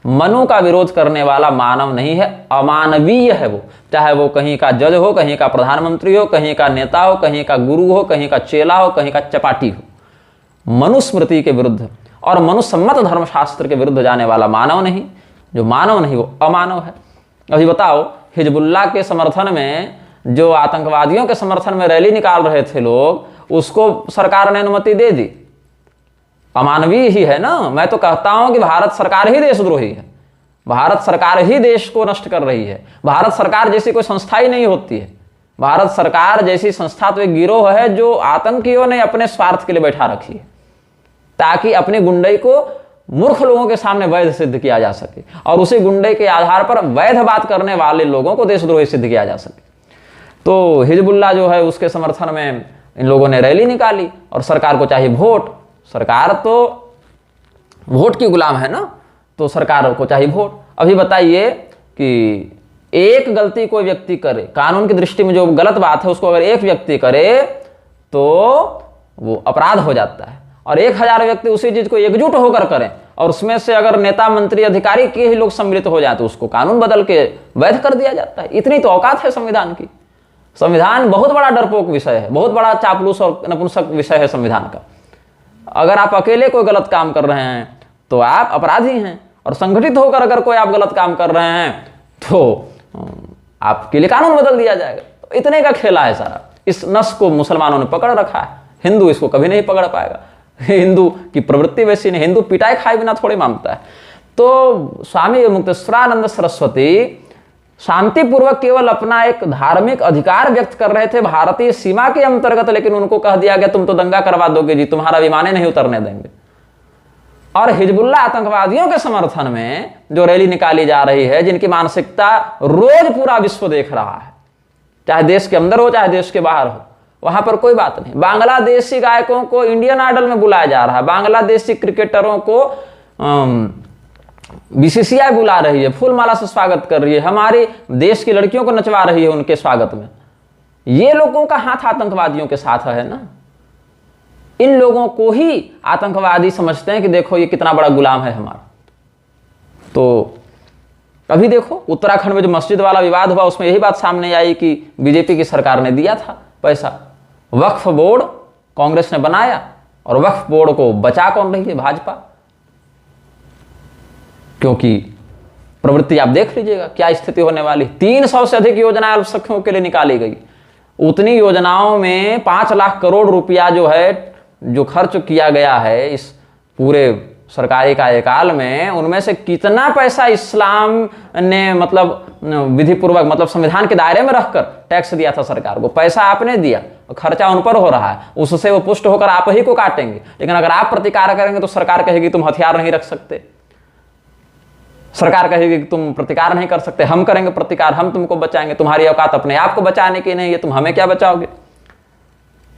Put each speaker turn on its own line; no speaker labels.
मनु का विरोध करने वाला मानव नहीं है, अमानवीय है वो। चाहे वो कहीं का जज हो, कहीं का प्रधानमंत्री हो, कहीं का नेता हो, कहीं का गुरु हो, कहीं का चेला हो, कहीं का चपाटी हो। मनुस्मृति के विरुद्ध और मनुसम्मत धर्मशास्त्र के विरुद्ध जाने वाला मानव नहीं। जो मानव नहीं वो अमानव है। अभी बताओ, हिजबुल्लाह के समर्थन में, जो आतंकवादियों के समर्थन में रैली निकाल रहे थे लोग, उसको सरकार ने अनुमति दे दी। अमानवीय ही है ना। मैं तो कहता हूं कि भारत सरकार ही देशद्रोही है। भारत सरकार ही देश को नष्ट कर रही है। भारत सरकार जैसी कोई संस्था ही नहीं होती है। भारत सरकार जैसी संस्था तो एक गिरोह है जो आतंकियों ने अपने स्वार्थ के लिए बैठा रखी है, ताकि अपनी गुंडई को मूर्ख लोगों के सामने वैध सिद्ध किया जा सके और उसी गुंडई के आधार पर वैध बात करने वाले लोगों को देशद्रोही सिद्ध किया जा सके। तो हिजबुल्लाह जो है, उसके समर्थन में इन लोगों ने रैली निकाली और सरकार को चाहिए वोट। सरकार तो वोट की गुलाम है ना, तो सरकार को चाहिए वोट। अभी बताइए कि एक गलती कोई व्यक्ति करे, कानून की दृष्टि में जो गलत बात है उसको अगर एक व्यक्ति करे तो वो अपराध हो जाता है, और 1000 व्यक्ति उसी चीज को एकजुट होकर करें और उसमें से अगर नेता मंत्री अधिकारी के ही लोग सम्मिलित हो जाए तो उसको कानून बदल के वैध कर दिया जाता है। इतनी तो औकात है संविधान की। संविधान बहुत बड़ा डरपोक विषय है, बहुत बड़ा चापलूस और नपुंसक विषय है संविधान का। अगर आप अकेले कोई गलत काम कर रहे हैं तो आप अपराधी हैं, और संगठित होकर अगर कोई आप गलत काम कर रहे हैं तो आपके लिए कानून बदल दिया जाएगा। तो इतने का खेला है सारा। इस नस को मुसलमानों ने पकड़ रखा है, हिंदू इसको कभी नहीं पकड़ पाएगा। हिंदू की प्रवृत्ति वैसी नहीं, हिंदू पिटाई खाए बिना थोड़ी मानता है। तो स्वामी मुक्तेश्वरानंद सरस्वती शांतिपूर्वक केवल अपना एक धार्मिक अधिकार व्यक्त कर रहे थे भारतीय सीमा के अंतर्गत, लेकिन उनको कह दिया गया तुम तो दंगा करवा दोगे जी, तुम्हारा विमाने नहीं उतरने देंगे। और हिजबुल्लाह आतंकवादियों के समर्थन में जो रैली निकाली जा रही है, जिनकी मानसिकता रोज पूरा विश्व देख रहा है, चाहे देश के अंदर हो चाहे देश के बाहर हो, वहां पर कोई बात नहीं। बांग्लादेशी गायकों को इंडियन आइडल में बुलाया जा रहा है, बांग्लादेशी क्रिकेटरों को बीसीसीआई बुला रही है, फूल माला से स्वागत कर रही है, हमारी देश की लड़कियों को नचवा रही है उनके स्वागत में। ये लोगों का हाथ आतंकवादियों के साथ है ना। इन लोगों को ही आतंकवादी समझते हैं कि देखो ये कितना बड़ा गुलाम है हमारा। तो अभी देखो उत्तराखंड में जो मस्जिद वाला विवाद हुआ, उसमें यही बात सामने आई कि बीजेपी की सरकार ने दिया था पैसा। वक्फ बोर्ड कांग्रेस ने बनाया और वक्फ बोर्ड को बचा कौन रही है? भाजपा। क्योंकि प्रवृत्ति आप देख लीजिएगा क्या स्थिति होने वाली। 300 से अधिक योजनाएं अल्पसंख्यकों के लिए निकाली गई। उतनी योजनाओं में 5 लाख करोड़ रुपया जो है, जो खर्च किया गया है इस पूरे सरकारी कार्यकाल में, उनमें से कितना पैसा इस्लाम ने मतलब विधिपूर्वक, मतलब संविधान के दायरे में रखकर टैक्स दिया था सरकार को? पैसा आपने दिया, खर्चा उन पर हो रहा है, उससे वो पुष्ट होकर आप ही को काटेंगे। लेकिन अगर आप प्रतिकार करेंगे तो सरकार कहेगी तुम हथियार नहीं रख सकते, सरकार कहेगी कि तुम प्रतिकार नहीं कर सकते, हम करेंगे प्रतिकार, हम तुमको बचाएंगे, तुम्हारी औकात अपने आप को बचाने की नहीं है, तुम हमें क्या बचाओगे।